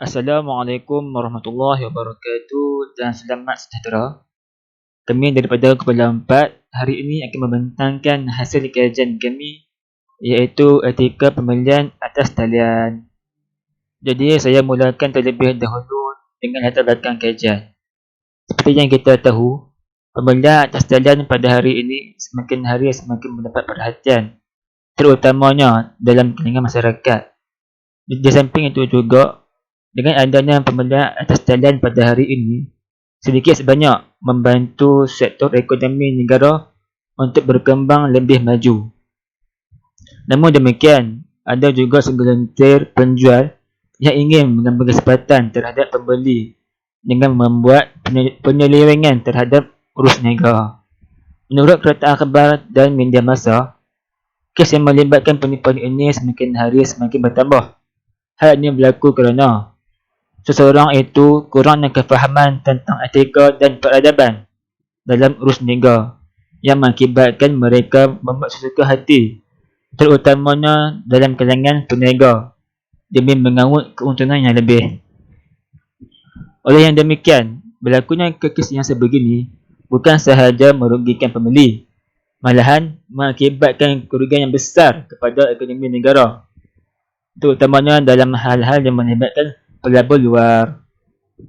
Assalamualaikum warahmatullahi wabarakatuh dan selamat sejahtera. Kami daripada Kepala 4 hari ini akan membentangkan hasil kajian kami, iaitu etika pembelian atas talian. Jadi saya mulakan terlebih dahulu dengan latar belakang kajian. Seperti yang kita tahu, pembelian atas talian pada hari ini semakin hari semakin mendapat perhatian, terutamanya dalam kalangan masyarakat. Di samping itu juga, dengan adanya pembelian atas talian pada hari ini, sedikit sebanyak membantu sektor ekonomi negara untuk berkembang lebih maju. Namun demikian, ada juga segelintir penjual yang ingin mengambil kesempatan terhadap pembeli dengan membuat penyelewengan terhadap urus niaga. Menurut kereta akhbar dan media massa, kes yang melibatkan penipuan ini semakin hari semakin bertambah. Hal ini berlaku kerana seseorang itu kurangnya kefahaman tentang etika dan peradaban dalam urus niaga yang mengakibatkan mereka membuat sesuka hati, terutamanya dalam kalangan peniaga, demi mengaut keuntungan yang lebih. Oleh yang demikian, berlakunya kes yang sebegini bukan sahaja merugikan pembeli, malahan mengakibatkan kerugian yang besar kepada ekonomi negara, terutamanya dalam hal-hal yang melibatkan pelabur luar.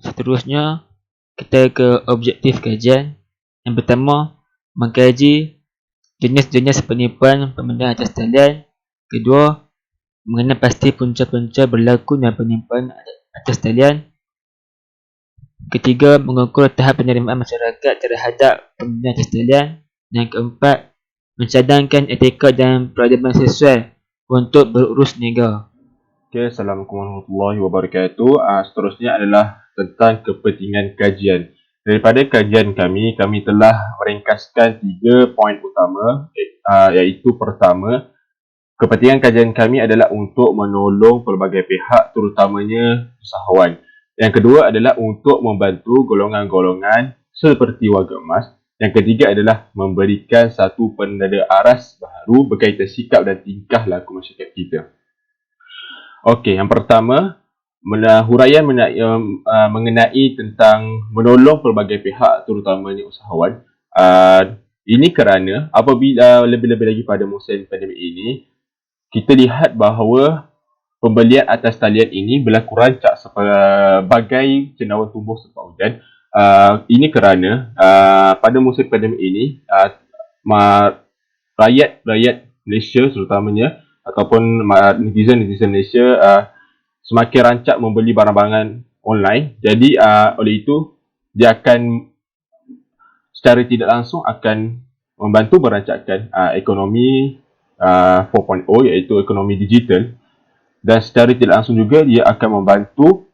Seterusnya, kita ke objektif kajian. Yang pertama, mengkaji jenis-jenis penipuan pembelian atas talian. Kedua, mengenal pasti punca-punca berlakunya penipuan atas talian. Ketiga, mengukur tahap penerimaan masyarakat terhadap pembelian atas talian. Yang keempat, mencadangkan etika dan peradaban sesuai untuk berurus niaga. Okay, Assalamualaikum warahmatullahi wabarakatuh. Seterusnya adalah tentang kepentingan kajian. Daripada kajian kami telah meringkaskan 3 poin utama, iaitu pertama, kepentingan kajian kami adalah untuk menolong pelbagai pihak, terutamanya usahawan. Yang kedua adalah untuk membantu golongan-golongan seperti warga emas. Yang ketiga adalah memberikan satu penanda aras baru berkaitan sikap dan tingkah laku masyarakat kita. Okey, yang pertama, huraian mengenai tentang menolong pelbagai pihak, terutamanya usahawan. Ini kerana apabila lebih-lebih lagi pada musim pandemik ini, kita lihat bahawa pembelian atas talian ini berlaku rancak sebagai cendawan tumbuh selepas hujan. Ini kerana pada musim pandemik ini, rakyat Malaysia terutamanya ataupun netizen Malaysia semakin rancak membeli barang-barangan online. Jadi oleh itu dia akan secara tidak langsung akan membantu merancakkan ekonomi 4.0, iaitu ekonomi digital, dan secara tidak langsung juga dia akan membantu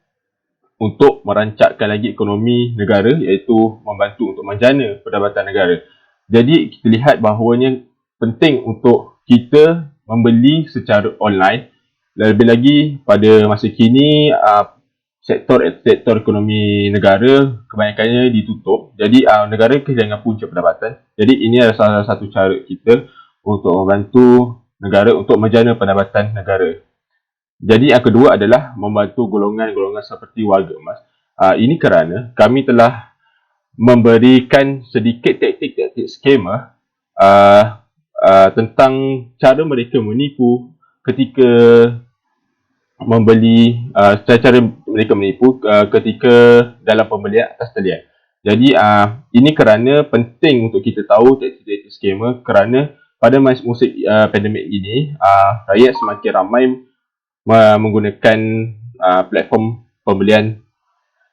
untuk merancakkan lagi ekonomi negara, iaitu membantu untuk menjana pendapatan negara. Jadi kita lihat bahawanya penting untuk kita membeli secara online. Lebih lagi pada masa kini sektor ekonomi negara kebanyakannya ditutup. Jadi negara kehilangan punca pendapatan. Jadi ini adalah salah satu cara kita untuk membantu negara untuk menjana pendapatan negara. Jadi yang kedua adalah membantu golongan-golongan seperti warga emas. Ini kerana kami telah memberikan sedikit taktik-taktik skema tentang cara mereka menipu ketika membeli, cara mereka menipu ketika dalam pembelian atas talian. Jadi ini kerana penting untuk kita tahu taktik-taktik skema, kerana pada musim pandemik ini rakyat semakin ramai menggunakan platform pembelian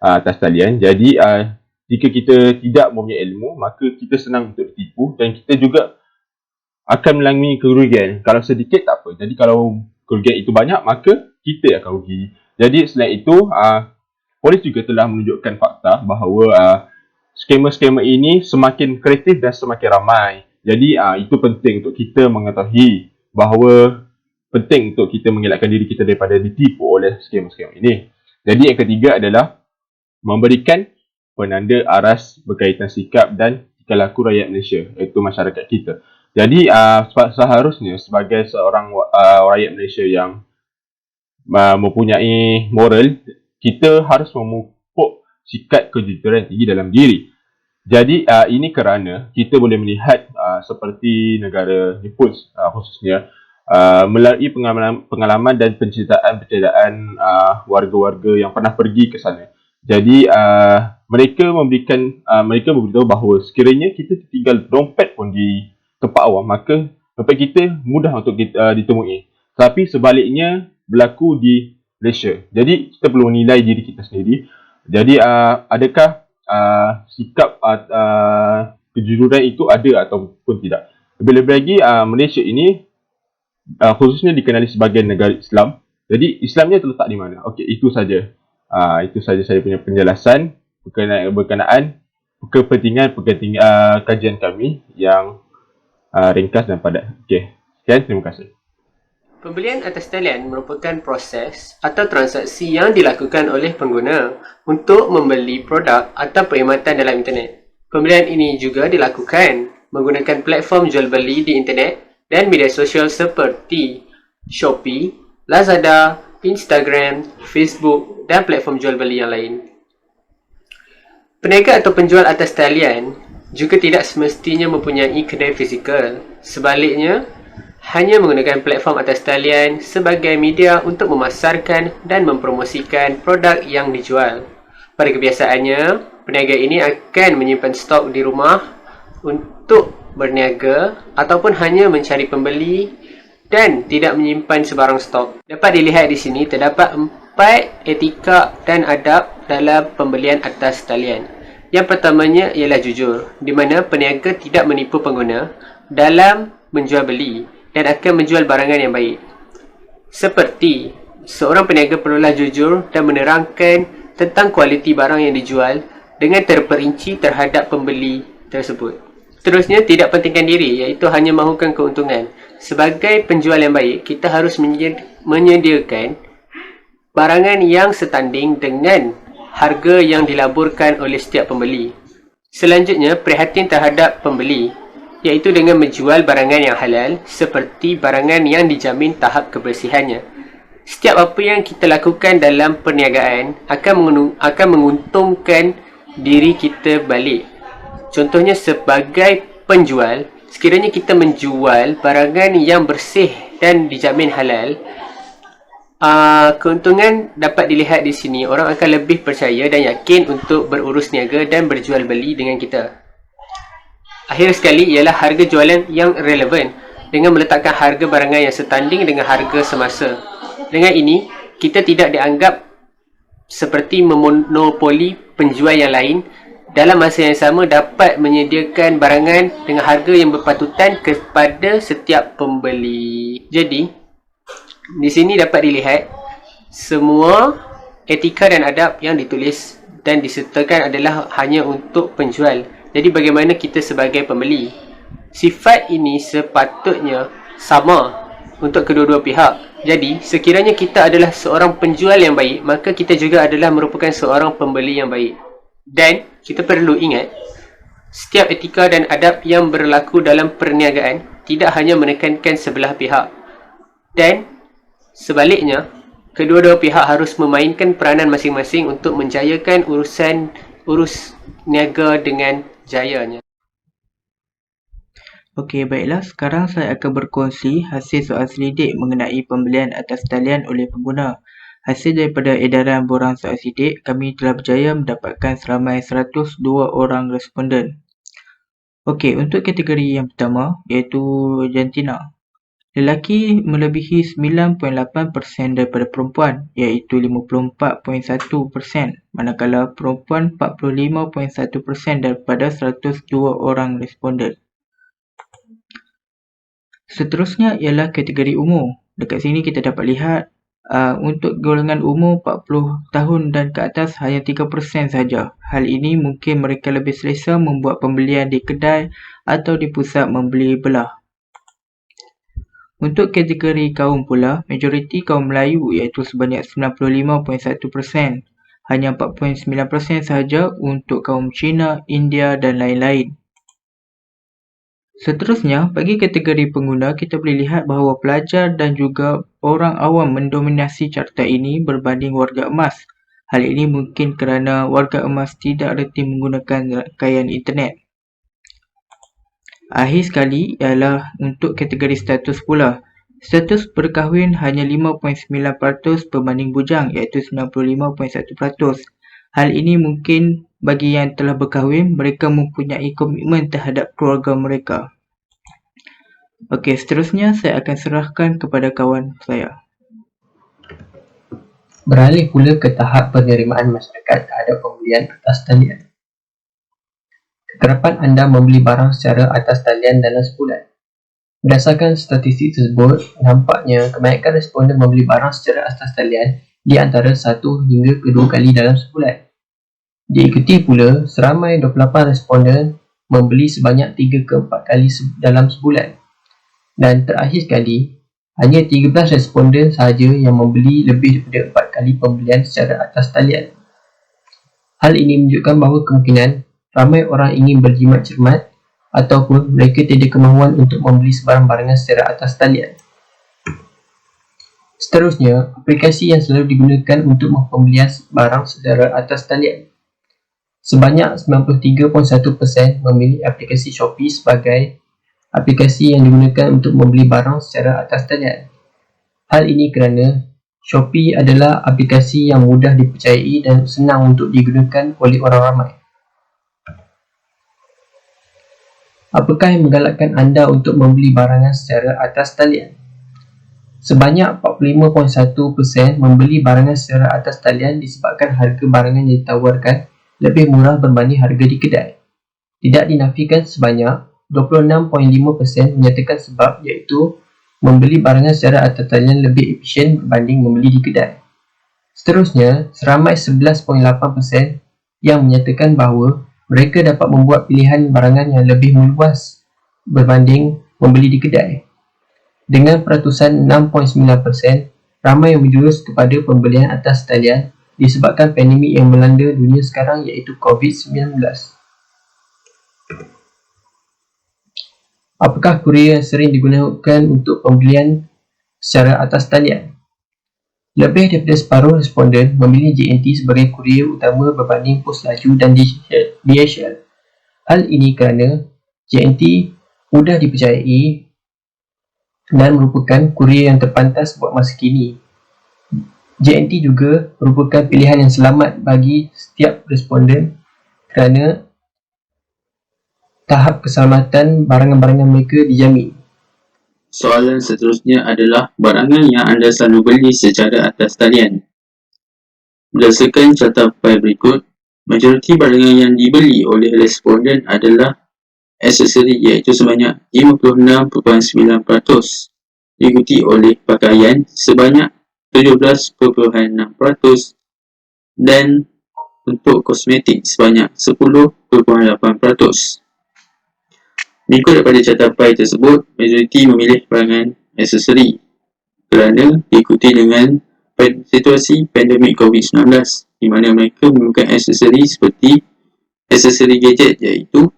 atas talian. Jadi jika kita tidak mempunyai ilmu, maka kita senang untuk ditipu dan kita juga akan mengalami kerugian. Kalau sedikit tak apa. Jadi kalau kerugian itu banyak, maka kita yang akan rugi. Jadi selain itu, polis juga telah menunjukkan fakta bahawa skamer-skamer ini semakin kreatif dan semakin ramai. Jadi itu penting untuk kita mengetahui bahawa penting untuk kita mengelakkan diri kita daripada ditipu oleh skamer-skamer ini. Jadi yang ketiga adalah memberikan penanda aras berkaitan sikap dan tingkah laku rakyat Malaysia, iaitu masyarakat kita. Jadi seharusnya sebagai seorang rakyat Malaysia yang mempunyai moral, kita harus memupuk sikap kejujuran tinggi dalam diri. Jadi ini kerana kita boleh melihat seperti negara Jepun khususnya melalui pengalaman dan penceritaan warga-warga yang pernah pergi ke sana. Jadi mereka memberitahu bahawa sekiranya kita tertinggal dompet pun di tempat awam, maka dompet kita mudah untuk ditemui. Tapi sebaliknya berlaku di Malaysia. Jadi kita perlu menilai diri kita sendiri. Jadi adakah sikap kejujuran itu ada ataupun tidak. Lebih-lebih lagi Malaysia ini khususnya dikenali sebagai negara Islam. Jadi Islamnya terletak di mana? Okey, itu saja. Itu saja saya punya penjelasan berkenaan kepentingan kajian kami yang ringkas dan padat. Okey, sekian, terima kasih. Pembelian atas talian merupakan proses atau transaksi yang dilakukan oleh pengguna untuk membeli produk atau perkhidmatan dalam internet. Pembelian ini juga dilakukan menggunakan platform jual beli di internet dan media sosial seperti Shopee, Lazada, Instagram, Facebook dan platform jual beli yang lain. Peniaga atau penjual atas talian juga tidak semestinya mempunyai kedai fizikal. Sebaliknya, hanya menggunakan platform atas talian sebagai media untuk memasarkan dan mempromosikan produk yang dijual. Pada kebiasaannya, peniaga ini akan menyimpan stok di rumah untuk berniaga ataupun hanya mencari pembeli dan tidak menyimpan sebarang stok. Dapat dilihat di sini terdapat 4 etika dan adab dalam pembelian atas talian. Yang pertamanya ialah jujur, di mana peniaga tidak menipu pengguna dalam menjual beli dan akan menjual barangan yang baik. Seperti, seorang peniaga perlulah jujur dan menerangkan tentang kualiti barang yang dijual dengan terperinci terhadap pembeli tersebut. Seterusnya, tidak pentingkan diri, iaitu hanya mahukan keuntungan. Sebagai penjual yang baik, kita harus menyediakan barangan yang setanding dengan harga yang dilaburkan oleh setiap pembeli. Selanjutnya, prihatin terhadap pembeli, iaitu dengan menjual barangan yang halal seperti barangan yang dijamin tahap kebersihannya. Setiap apa yang kita lakukan dalam perniagaan akan menguntungkan diri kita balik. Contohnya sebagai penjual, sekiranya kita menjual barangan yang bersih dan dijamin halal, keuntungan dapat dilihat di sini. Orang akan lebih percaya dan yakin untuk berurus niaga dan berjual beli dengan kita. Akhir sekali ialah harga jualan yang relevan dengan meletakkan harga barangan yang setanding dengan harga semasa. Dengan ini, kita tidak dianggap seperti memonopoli penjual yang lain dalam masa yang sama dapat menyediakan barangan dengan harga yang berpatutan kepada setiap pembeli. Jadi, di sini dapat dilihat semua etika dan adab yang ditulis dan disertakan adalah hanya untuk penjual. Jadi bagaimana kita sebagai pembeli? Sifat ini sepatutnya sama untuk kedua-dua pihak. Jadi sekiranya kita adalah seorang penjual yang baik, maka kita juga adalah merupakan seorang pembeli yang baik. Dan kita perlu ingat, setiap etika dan adab yang berlaku dalam perniagaan tidak hanya menekankan sebelah pihak. Dan sebaliknya, kedua-dua pihak harus memainkan peranan masing-masing untuk menjayakan urus niaga dengan jayanya. Okey, baiklah. Sekarang saya akan berkongsi hasil soal selidik mengenai pembelian atas talian oleh pengguna. Hasil daripada edaran borang soal selidik, kami telah berjaya mendapatkan seramai 102 orang responden. Okey, untuk kategori yang pertama, iaitu jantina. Lelaki melebihi 9.8% daripada perempuan, iaitu 54.1%, manakala perempuan 45.1% daripada 102 orang responden. Seterusnya ialah kategori umur. Dekat sini kita dapat lihat Untuk golongan umur 40 tahun dan ke atas hanya 3% saja. Hal ini mungkin mereka lebih selesa membuat pembelian di kedai atau di pusat membeli belah. Untuk kategori kaum pula, majoriti kaum Melayu iaitu sebanyak 95.1%, hanya 4.9% sahaja untuk kaum Cina, India dan lain-lain. Seterusnya, bagi kategori pengguna, kita boleh lihat bahawa pelajar dan juga orang awam mendominasi carta ini berbanding warga emas. Hal ini mungkin kerana warga emas tidak reti menggunakan rangkaian internet. Akhir sekali ialah untuk kategori status pula. Status berkahwin hanya 5.9% berbanding bujang iaitu 95.1%. Hal ini mungkin bagi yang telah berkahwin, mereka mempunyai komitmen terhadap keluarga mereka. Okey, seterusnya saya akan serahkan kepada kawan saya. Beralih pula ke tahap penerimaan masyarakat terhadap pembelian atas talian. Keterapan anda membeli barang secara atas talian dalam sebulan. Berdasarkan statistik tersebut, nampaknya kebanyakan responden membeli barang secara atas talian di antara 1 hingga ke 2 kali dalam sebulan. Diikuti pula, seramai 28 responden membeli sebanyak 3 ke 4 kali dalam sebulan. Dan terakhir sekali, hanya 13 responden sahaja yang membeli lebih daripada 4 kali pembelian secara atas talian. Hal ini menunjukkan bahawa kemungkinan ramai orang ingin berjimat cermat ataupun mereka tiada kemahuan untuk membeli sebarang barangan secara atas talian. Seterusnya, aplikasi yang selalu digunakan untuk pembelian barang secara atas talian. Sebanyak 93.1% memilih aplikasi Shopee sebagai aplikasi yang digunakan untuk membeli barang secara atas talian. Hal ini kerana Shopee adalah aplikasi yang mudah dipercayai dan senang untuk digunakan oleh orang ramai. Apakah yang menggalakkan anda untuk membeli barangan secara atas talian? Sebanyak 45.1% membeli barangan secara atas talian disebabkan harga barangan yang ditawarkan lebih murah berbanding harga di kedai. Tidak dinafikan sebanyak 26.5% menyatakan sebab iaitu membeli barangan secara atas talian lebih efisien berbanding membeli di kedai. Seterusnya, seramai 11.8% yang menyatakan bahawa mereka dapat membuat pilihan barangan yang lebih meluas berbanding membeli di kedai. Dengan peratusan 6.9%, ramai yang menjurus kepada pembelian atas talian disebabkan pandemik yang melanda dunia sekarang iaitu COVID-19. Apakah kurier yang sering digunakan untuk pembelian secara atas talian? Lebih daripada separuh responden memilih JNT sebagai kurier utama berbanding Pos Laju dan DHL. Hal ini kerana JNT mudah dipercayai dan merupakan kurier yang terpantas buat masa kini. JNT juga merupakan pilihan yang selamat bagi setiap responden kerana tahap keselamatan barangan-barangan mereka dijamin. Soalan seterusnya adalah barangan yang anda selalu beli secara atas talian. Berdasarkan catatan berikut, majoriti barangan yang dibeli oleh responden adalah aksesori iaitu sebanyak 56.9%, diikuti oleh pakaian sebanyak 17.6% dan untuk kosmetik sebanyak 10.8%. Mengikut daripada catatan tersebut, majoriti memilih barangan aksesori kerana diikuti dengan situasi pandemik COVID-19 di mana mereka memerlukan aksesori seperti aksesori gadget iaitu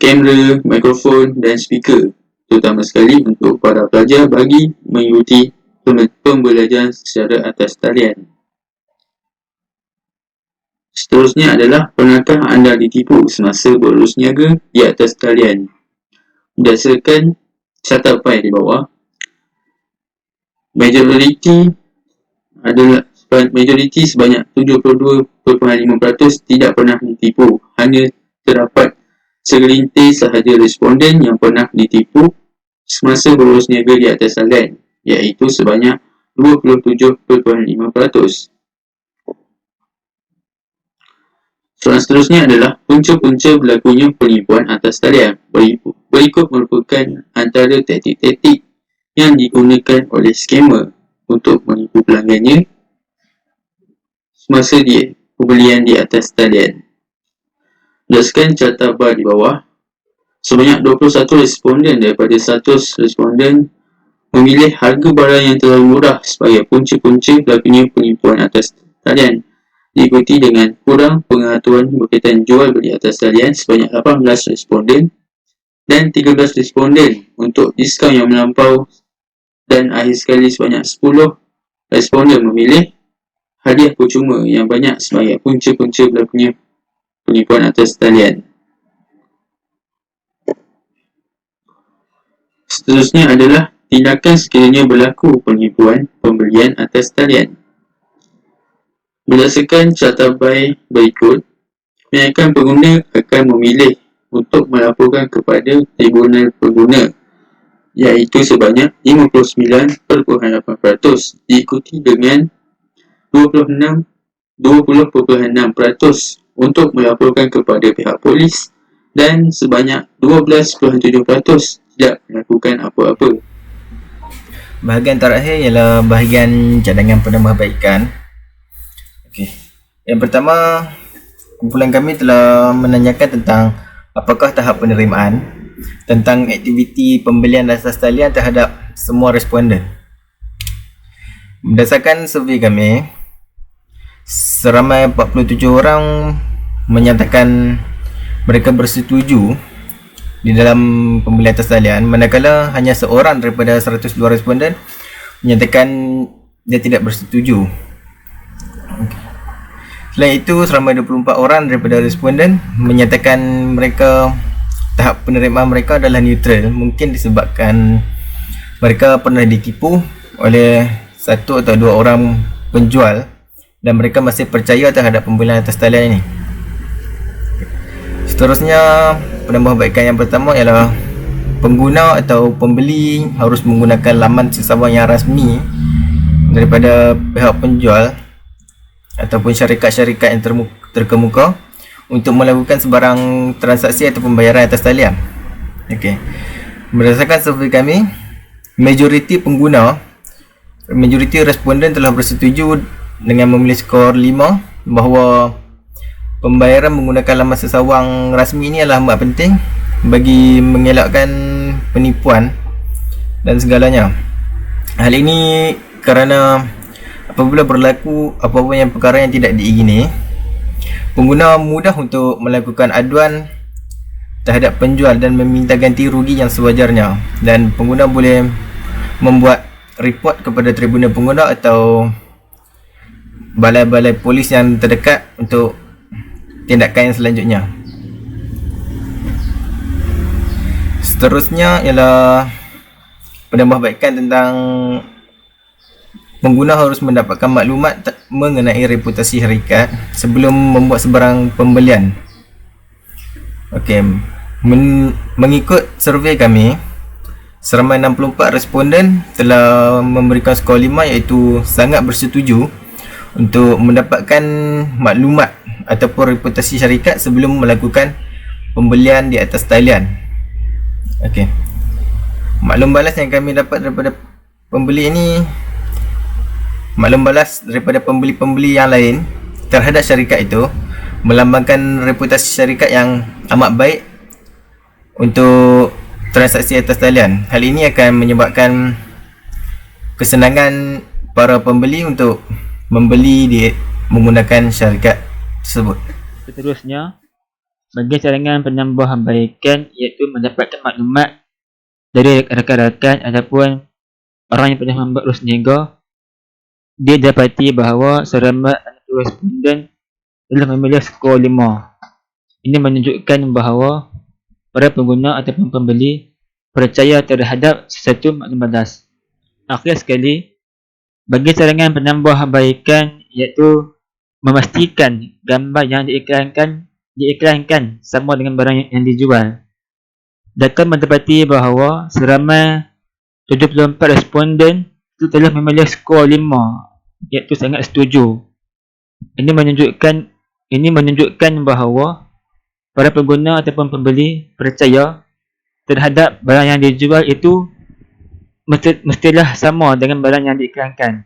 kamera, mikrofon dan speaker, terutama sekali untuk para pelajar bagi mengikuti pembelajaran secara atas talian. Seterusnya adalah pernahkah anda ditipu semasa berurus niaga di atas talian? Berdasarkan catatan di bawah, majoriti sebanyak 72.5% tidak pernah ditipu. Hanya terdapat segelintir sahaja responden yang pernah ditipu semasa berurus niaga di atas talian, iaitu sebanyak 27.5%. Soalan seterusnya adalah punca-punca berlakunya penipuan atas talian. Berikut merupakan antara taktik-taktik yang digunakan oleh scammer untuk menipu pelanggannya semasa pembelian di atas talian. Berdasarkan carta bar di bawah, sebanyak 21 responden daripada 100 responden memilih harga barang yang terlalu murah sebagai punca-punca berlakunya penipuan atas talian, diikuti dengan kurang pengetahuan berkaitan jual beli atas talian sebanyak 18 responden dan 13 responden untuk diskaun yang melampau, dan akhir sekali sebanyak 10 responden memilih hadiah percuma yang banyak sebagai punca-punca berlakunya penipuan atas talian. Seterusnya adalah tindakan sekiranya berlaku penipuan pembelian atas talian. Berdasarkan carta bar berikut, kebanyakan pengguna akan memilih untuk melaporkan kepada Tribunal Pengguna, iaitu sebanyak 59.8%, diikuti dengan 20.6% untuk melaporkan kepada pihak polis dan sebanyak 12.7% tidak melakukan apa-apa. Bahagian terakhir ialah bahagian cadangan penambahbaikan. Okey. Yang pertama, kumpulan kami telah menanyakan tentang apakah tahap penerimaan tentang aktiviti pembelian atas talian terhadap semua responden. Berdasarkan survey kami, seramai 47 orang menyatakan mereka bersetuju di dalam pembelian atas talian, manakala hanya seorang daripada 102 responden menyatakan dia tidak bersetuju. Selain itu, seramai 24 orang daripada responden menyatakan mereka tahap penerimaan mereka adalah neutral, mungkin disebabkan mereka pernah ditipu oleh satu atau dua orang penjual dan mereka masih percaya terhadap pembelian atas talian ini. Seterusnya, penambahbaikan yang pertama ialah pengguna atau pembeli harus menggunakan laman sesawang yang rasmi daripada pihak penjual ataupun syarikat-syarikat yang terkemuka untuk melakukan sebarang transaksi atau pembayaran atas talian. Okey. Berdasarkan survey kami, majoriti responden telah bersetuju dengan memilih skor 5 bahawa pembayaran menggunakan laman sesawang rasmi ini adalah amat penting bagi mengelakkan penipuan dan segalanya. Hal ini kerana apabila berlaku apa-apa yang perkara yang tidak diingini, pengguna mudah untuk melakukan aduan terhadap penjual dan meminta ganti rugi yang sewajarnya, dan pengguna boleh membuat report kepada Tribunal Pengguna atau balai-balai polis yang terdekat untuk tindakan yang selanjutnya. Seterusnya ialah penambahbaikan tentang pengguna harus mendapatkan maklumat mengenai reputasi syarikat sebelum membuat sebarang pembelian. Okey, mengikut survey kami, seramai 64 responden telah memberikan skor 5, iaitu sangat bersetuju untuk mendapatkan maklumat ataupun reputasi syarikat sebelum melakukan pembelian di atas talian. Okey. Maklum balas yang kami dapat daripada pembeli ini, maklum balas daripada pembeli-pembeli yang lain terhadap syarikat itu melambangkan reputasi syarikat yang amat baik untuk transaksi atas talian. Hal ini akan menyebabkan kesenangan para pembeli untuk membeli menggunakan syarikat tersebut. Seterusnya, bagi cadangan penambahbaikan iaitu mendapatkan maklumat dari rakan-rakan ataupun orang yang pernah membuat urus niaga. Dia dapati bahawa seramai 60 responden telah memilih skor 5. Ini menunjukkan bahawa para pengguna ataupun pembeli percaya terhadap sesuatu maklum balas. Akhir sekali, bagi cadangan penambahbaikan iaitu memastikan gambar yang diiklankan sama dengan barang yang dijual. Data mendapati bahawa seramai 74 responden itu telah memilih skor 5, iaitu sangat setuju. Ini menunjukkan bahawa para pengguna ataupun pembeli percaya terhadap barang yang dijual itu mestilah sama dengan barang yang diiklankan.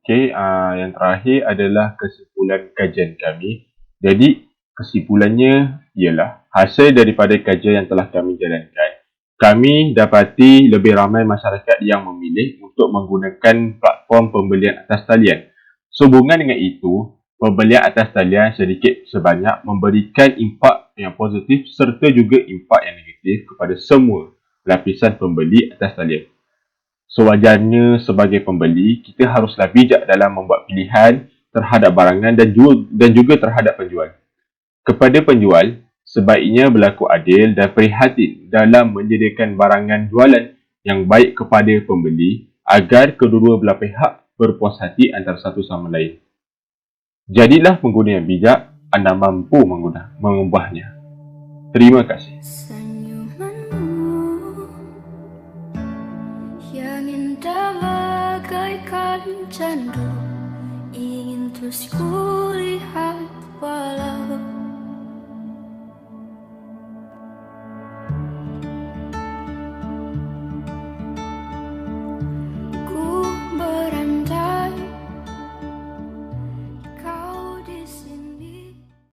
Okey, yang terakhir adalah kesimpulan kajian kami. Jadi, kesimpulannya ialah hasil daripada kajian yang telah kami jalankan, kami dapati lebih ramai masyarakat yang memilih untuk menggunakan platform pembelian atas talian. Sehubungan dengan itu, pembelian atas talian sedikit sebanyak memberikan impak yang positif serta juga impak yang negatif kepada semua lapisan pembeli atas talian. Sewajarnya sebagai pembeli, kita haruslah bijak dalam membuat pilihan terhadap barangan dan juga terhadap penjual. Kepada penjual, sebaiknya berlaku adil dan prihatin dalam menyediakan barangan jualan yang baik kepada pembeli agar kedua belah pihak berpuas hati antara satu sama lain. Jadilah pengguna yang bijak, anda mampu mengubahnya. Terima kasih. Yang indah bagaikan candu, ingin terus kulihat walau